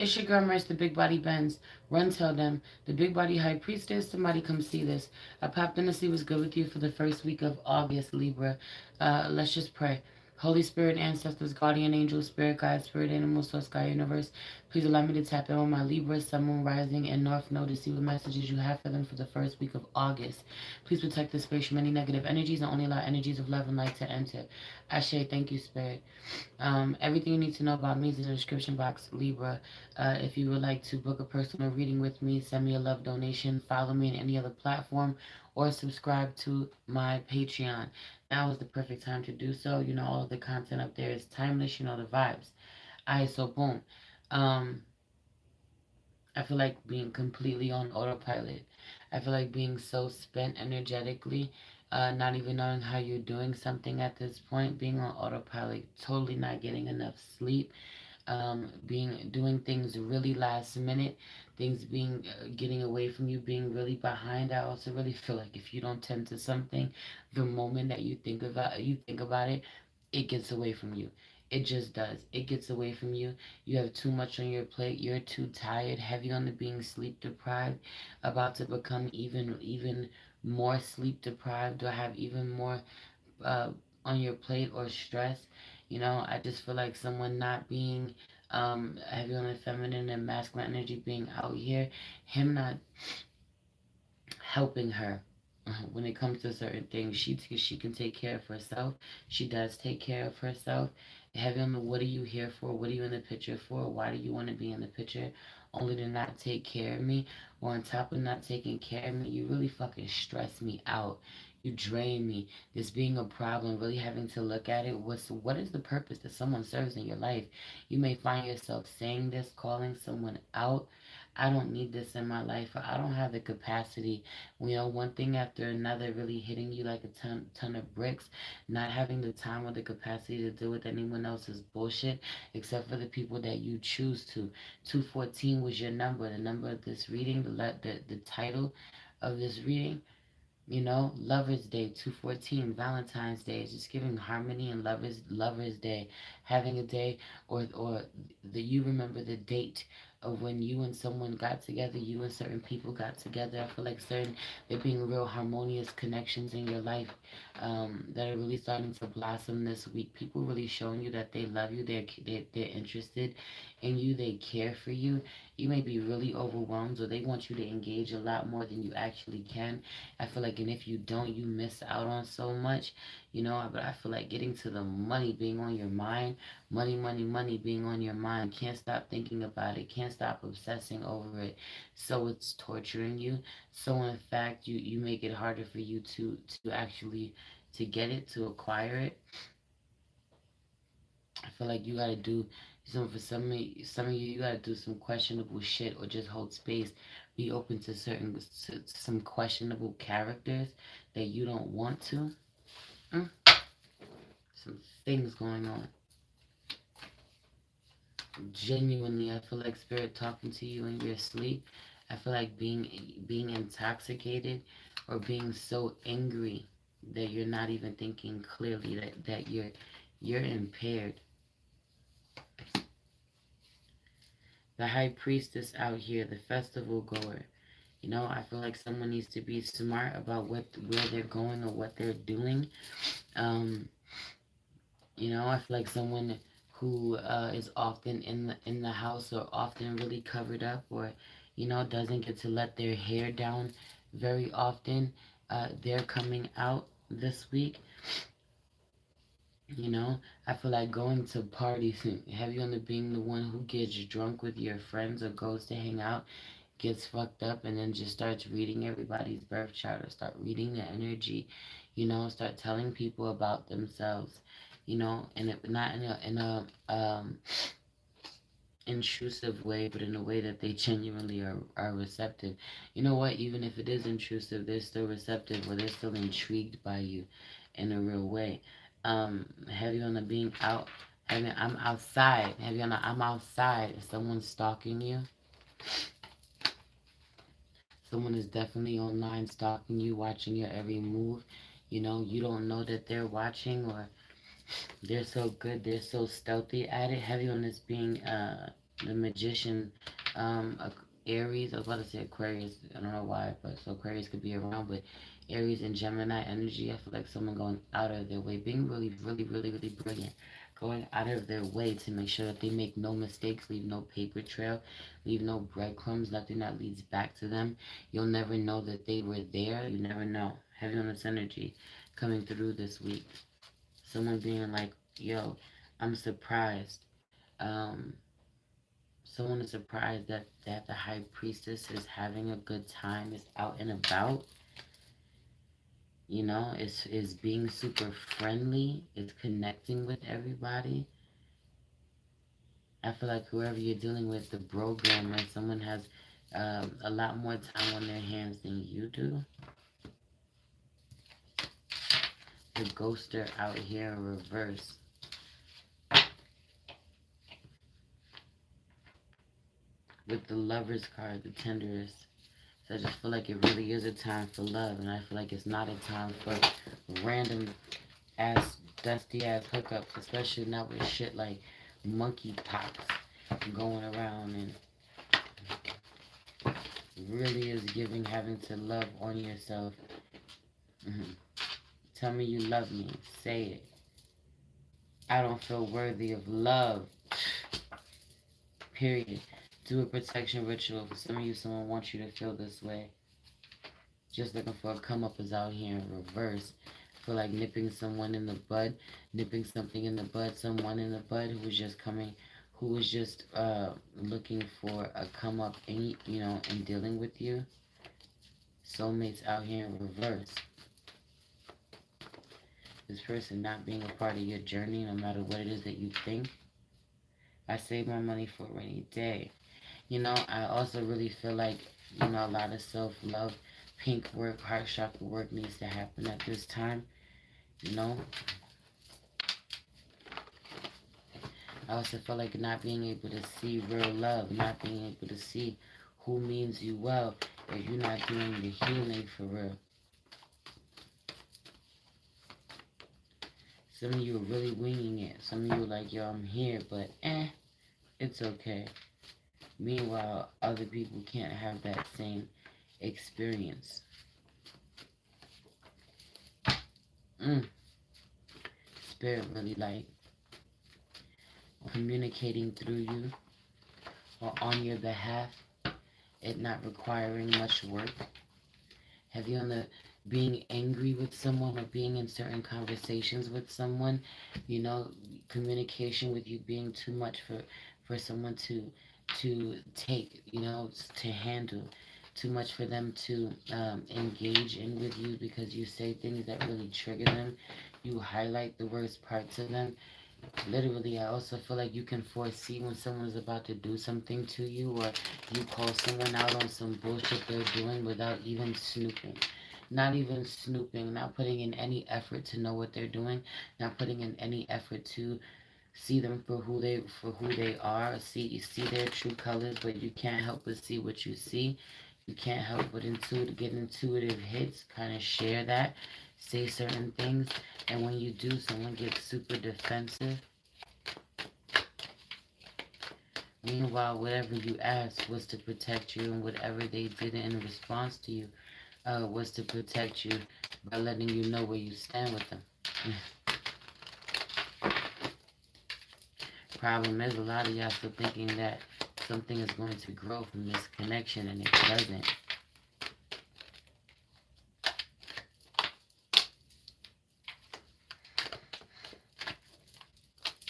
It's your girl Merce, the Big Body Benz. Run tell them, the Big Body High Priestess, somebody come see this. I popped in to see what's good with you for the first week of August, Libra. Let's just pray. Holy Spirit, ancestors, guardian angels, spirit guides, spirit animals, source sky universe, please allow me to tap in with my Libra, sun, moon, rising, and north node to see what messages you have for them for the first week of August. Please protect this space from any negative energies and only allow energies of love and light to enter. Ashe, thank you, Spirit. Everything you need to know about me is in the description box, Libra. If you would like to book a personal reading with me, send me a love donation, follow me on any other platform, or subscribe to my Patreon. Now is the perfect time to do so. You know, all of the content up there is timeless. You know the vibes. Alright, so boom. Um, I feel like being completely on autopilot. I feel like being so spent energetically, not even knowing how you're doing something at this point, being on autopilot, totally not getting enough sleep, being doing things really last minute, things being getting away from you, being really behind. I also really feel like if you don't tend to something, the moment that you think about it, it gets away from you. It just does. It gets away from you. You have too much on your plate. You're too tired, heavy on the being sleep deprived, about to become even more sleep deprived, or have even more uh, on your plate or stress. You know, I just feel like someone not being heavy on the feminine and masculine energy being out here, him not helping her when it comes to certain things. She can take care of herself. She does take care of herself. Heavy on the what are you here for? What are you in the picture for? Why do you want to be in the picture? Only to not take care of me. Or on top of not taking care of me, you really fucking stress me out. You drain me. This being a problem, really having to look at it. What is the purpose that someone serves in your life? You may find yourself saying this, calling someone out. I don't need this in my life. Or I don't have the capacity. You know, one thing after another really hitting you like a ton of bricks, not having the time or the capacity to deal with anyone else's bullshit except for the people that you choose to. 214 was your number, the number of this reading, the title of this reading. You know, Lovers Day, 214, Valentine's Day, just giving harmony and Lovers Day, having a day, or you remember the date of when you and someone got together, you and certain people got together. I feel like there being real harmonious connections in your life that are really starting to blossom this week. People really showing you that they love you, they're interested in you, they care for you. You may be really overwhelmed, or they want you to engage a lot more than you actually can. I feel like, and if you don't, you miss out on so much, you know. But I feel like getting to the money being on your mind, money, money, money being on your mind. Can't stop thinking about it. Can't stop obsessing over it. So it's torturing you. So in fact, you make it harder for you to actually to get it, to acquire it. I feel like you gotta do some for some of you. You gotta do some questionable shit, or just hold space. Be open to some questionable characters that you don't want to. Mm, some things going on. Genuinely, I feel like spirit talking to you in your sleep. I feel like being intoxicated, or being so angry that you're not even thinking clearly, that you're impaired. The high priestess out here, the festival goer. You know, I feel like someone needs to be smart about where they're going or what they're doing. Um, you know, I feel like someone who is often in the house, or often really covered up, or you know, doesn't get to let their hair down very often. They're coming out this week. You know, I feel like going to parties, heavy on the being the one who gets drunk with your friends, or goes to hang out, gets fucked up, and then just starts reading everybody's birth chart, or start reading the energy, you know, start telling people about themselves, you know, and not in a intrusive way, but in a way that they genuinely are receptive. You know what? Even if it is intrusive, they're still receptive, or they're still intrigued by you in a real way. Heavy on the being out. Heavy, I'm outside. Heavy on the I'm outside. If someone's stalking you, someone is definitely online stalking you, watching your every move. You know, you don't know that they're watching, or they're so good, they're so stealthy at it. Heavy on this being The Magician, Aries. I was about to say Aquarius. I don't know why, but so Aquarius could be around, but Aries and Gemini energy. I feel like someone going out of their way, being really, really, really, really brilliant, going out of their way to make sure that they make no mistakes, leave no paper trail, leave no breadcrumbs, nothing that leads back to them. You'll never know that they were there. You never know. Heavy on this energy coming through this week. Someone being like, "Yo, I'm surprised." Um, Someone is surprised that the high priestess is having a good time, is out and about, is being super friendly, is connecting with everybody. I feel like whoever you're dealing with, the programmer, someone has a lot more time on their hands than you do. The ghoster out here in reverse. With the lover's card, the tenderest. So I just feel like it really is a time for love, and I feel like it's not a time for random ass, dusty ass hookups, especially not with shit like monkeypox going around, and really is giving having to love on yourself. Mhm. Tell me you love me. Say it. I don't feel worthy of love. Period. Do a protection ritual. For some of you, someone wants you to feel this way. Just looking for a come up is out here in reverse. Feel like nipping someone in the bud, nipping something in the bud, someone in the bud who was just coming, who was just looking for a come up in, in dealing with you. Soulmates out here in reverse. This person not being a part of your journey, no matter what it is that you think. I save my money for a rainy day. I also really feel like, a lot of self-love, pink work, heart chakra work needs to happen at this time. You know, I also feel like not being able to see real love, not being able to see who means you well if you're not doing the healing for real. Some of you are really winging it. Some of you are like, yo, I'm here, but it's okay. Meanwhile, other people can't have that same experience. Mm. Spirit really like communicating through you or on your behalf, it not requiring much work. Have you on the being angry with someone or being in certain conversations with someone, communication with you being too much for someone to take, to handle, too much for them to engage in with you because you say things that really trigger them. You highlight the worst parts of them. Literally, I also feel like you can foresee when someone is about to do something to you, or you call someone out on some bullshit they're doing without even snooping. Not even snooping, not putting in any effort to know what they're doing, not putting in any effort to see them for who they are, see their true colors, but you can't help but see what you see. You can't help but get intuitive hits, kind of share that, say certain things, and when you do, someone gets super defensive. Meanwhile, whatever you asked was to protect you, and whatever they did in response to you was to protect you by letting you know where you stand with them. Problem is, a lot of y'all still thinking that something is going to grow from this connection, and it doesn't.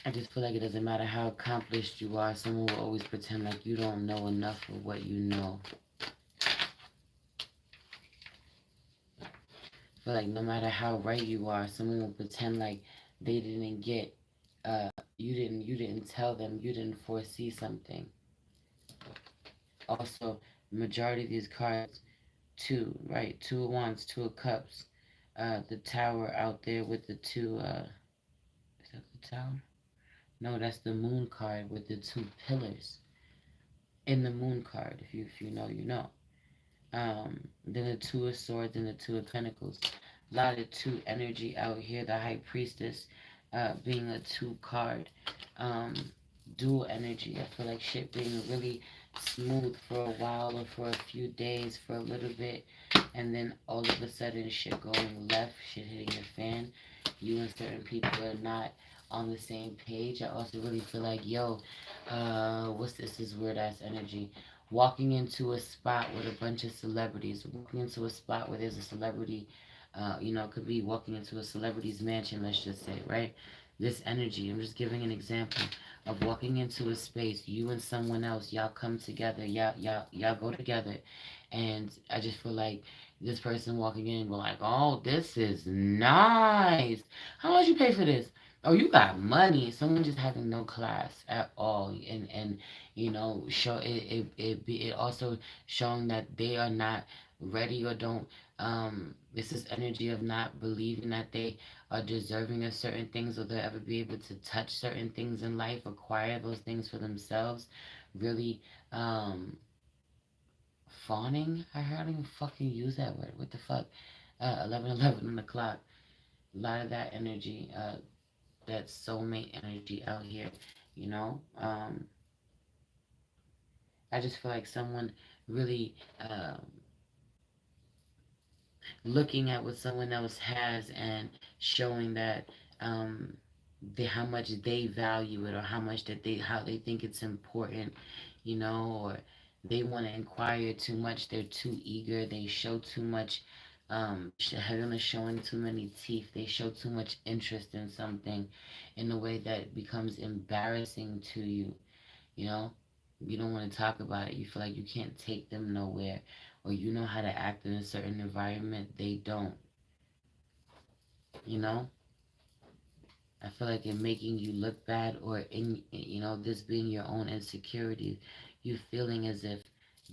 I just feel like it doesn't matter how accomplished you are, someone will always pretend like you don't know enough of what you know. I feel like no matter how right you are, someone will pretend like they didn't get, you didn't tell them, you didn't foresee something. Also, majority of these cards, two, right? Two of Wands, Two of Cups. The Tower out there with the two, is that the Tower? No, that's the Moon card with the two pillars in the Moon card. If you know, you know. Then the Two of Swords and the Two of Pentacles. A lot of two energy out here. The High Priestess being a two card. Um, dual energy. I feel like shit being really smooth for a while or for a few days, for a little bit, and then all of a sudden shit going left, shit hitting your fan. You and certain people are not on the same page. I also really feel like, yo, what's this? This weird ass energy. Walking into a spot with a bunch of celebrities, walking into a spot where there's a celebrity, it could be walking into a celebrity's mansion, let's just say, right? This energy, I'm just giving an example of walking into a space, you and someone else, y'all come together, y'all go together, and I just feel like this person walking in will like, oh, this is nice. How much you pay for this? Oh, you got money. Someone just having no class at all, and show it also showing that they are not ready or don't. This is energy of not believing that they are deserving of certain things or they'll ever be able to touch certain things in life, acquire those things for themselves. Really, fawning. I don't even fucking use that word. What the fuck? 11:11 on the clock. A lot of that energy, that soulmate energy out here. You know, I just feel like someone really looking at what someone else has and showing that how much they value it or how they think it's important, or they want to inquire too much. They're too eager. They show too much. Having showing too many teeth. They show too much interest in something, in a way that becomes embarrassing to you. You know, you don't want to talk about it. You feel like you can't take them nowhere, or you know how to act in a certain environment. They don't. You know, I feel like in making you look bad, or in this being your own insecurity, you feeling as if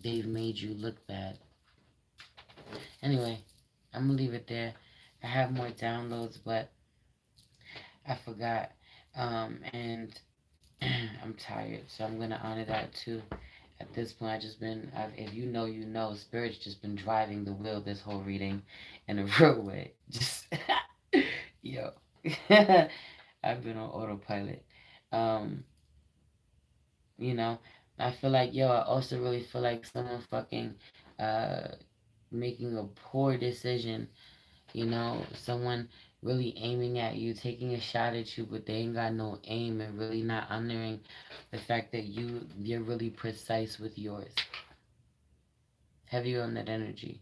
they've made you look bad. Anyway, I'm gonna leave it there. I have more downloads, but I forgot, and I'm tired, so I'm gonna honor that too. At this point, if you know, you know, Spirit's just been driving the wheel this whole reading in a real way. Just, yo, I've been on autopilot. Um, you know, I feel like, yo, I also really feel like someone fucking, uh, making a poor decision, someone really aiming at you, taking a shot at you, but they ain't got no aim and really not honoring the fact that you're really precise with yours. Heavy on that energy.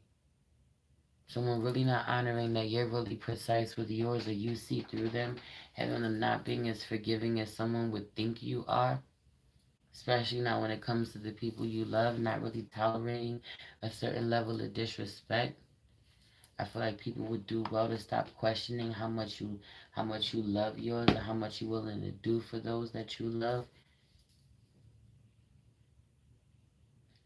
Someone really not honoring that you're really precise with yours, or you see through them, having them not being as forgiving as someone would think you are. Especially not when it comes to the people you love, not really tolerating a certain level of disrespect. I feel like people would do well to stop questioning how much you love yours, or how much you're willing to do for those that you love.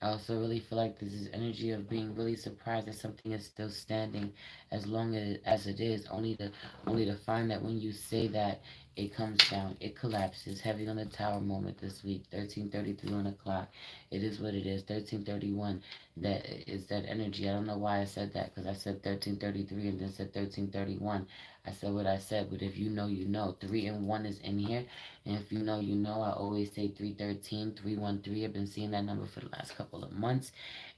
I also really feel like this is energy of being really surprised that something is still standing as long as it is, only to find that when you say that, it comes down, it collapses. Heavy on the tower moment this week. 13:33 on the clock. It is what it is. 13:31. That is that energy. I don't know why I said that, because I said 13:33 and then said 13:31. I said what I said, but if you know, you know. 3 and 1 is in here. And if you know, you know, I always say 313, 313. I've been seeing that number for the last couple of months.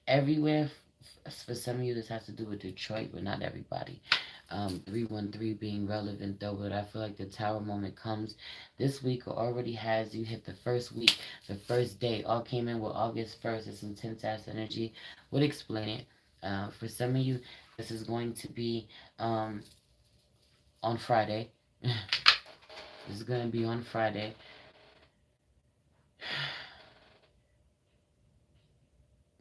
Everywhere, for some of you, this has to do with Detroit, but not everybody. 313 being relevant though, but I feel like the tower moment comes this week, or already has. You hit the first week, the first day. All came in with August 1st. It's intense ass energy. Would explain it. For some of you, this is going to be on Friday. This is going to be on Friday.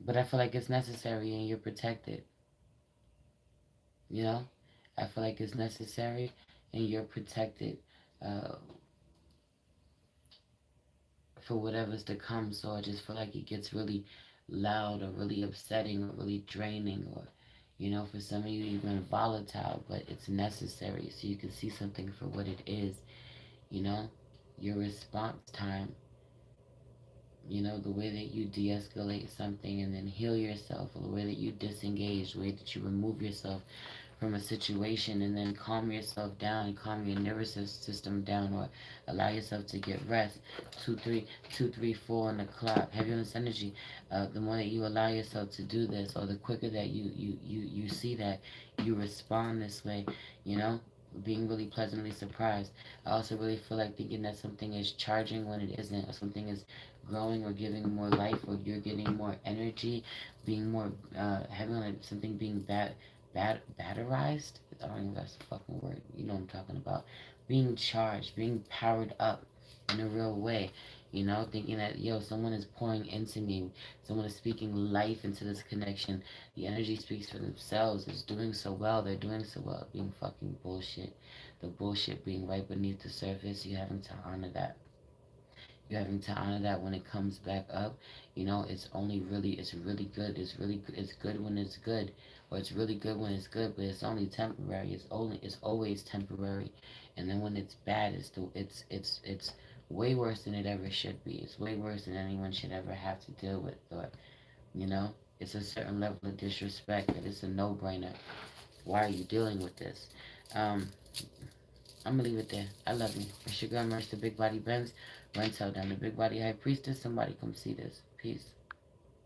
But I feel like it's necessary and you're protected. You know? I feel like it's necessary and you're protected uh, for whatever's to come. So I just feel like it gets really loud or really upsetting or really draining, or, for some of you, even volatile, but it's necessary so you can see something for what it is, you know? Your response time, the way that you de escalate something and then heal yourself, or the way that you disengage, the way that you remove yourself from a situation, and then calm yourself down, calm your nervous system down, or allow yourself to get rest. 4 on the clock. Heavy on this energy. The more that you allow yourself to do this, or the quicker that you see that you respond this way, you know, being really pleasantly surprised. I also really feel like thinking that something is charging when it isn't, or something is growing or giving more life, or you're getting more energy, being more having like something being batterized. I don't even know if that's a fucking word. You know what I'm talking about. Being charged, being powered up in a real way. You know, thinking that, yo, someone is pouring into me, someone is speaking life into this connection. The energy speaks for themselves. It's doing so well. They're doing so well. Being fucking bullshit. The bullshit being right beneath the surface. You having to honor that. You're having to honor that when it comes back up. You know, it's really good. It's good when it's good, or it's really good when it's good, but it's only temporary. It's always temporary. And then when it's bad, it's way worse than it ever should be. It's way worse than anyone should ever have to deal with. Or, you know, it's a certain level of disrespect that it's a no-brainer. Why are you dealing with this? Um, I'm gonna leave it there. I love you. It's your girl, Merch, the Big Body Benz. Run tell down the Big Body High Priestess. Somebody come see this. Peace.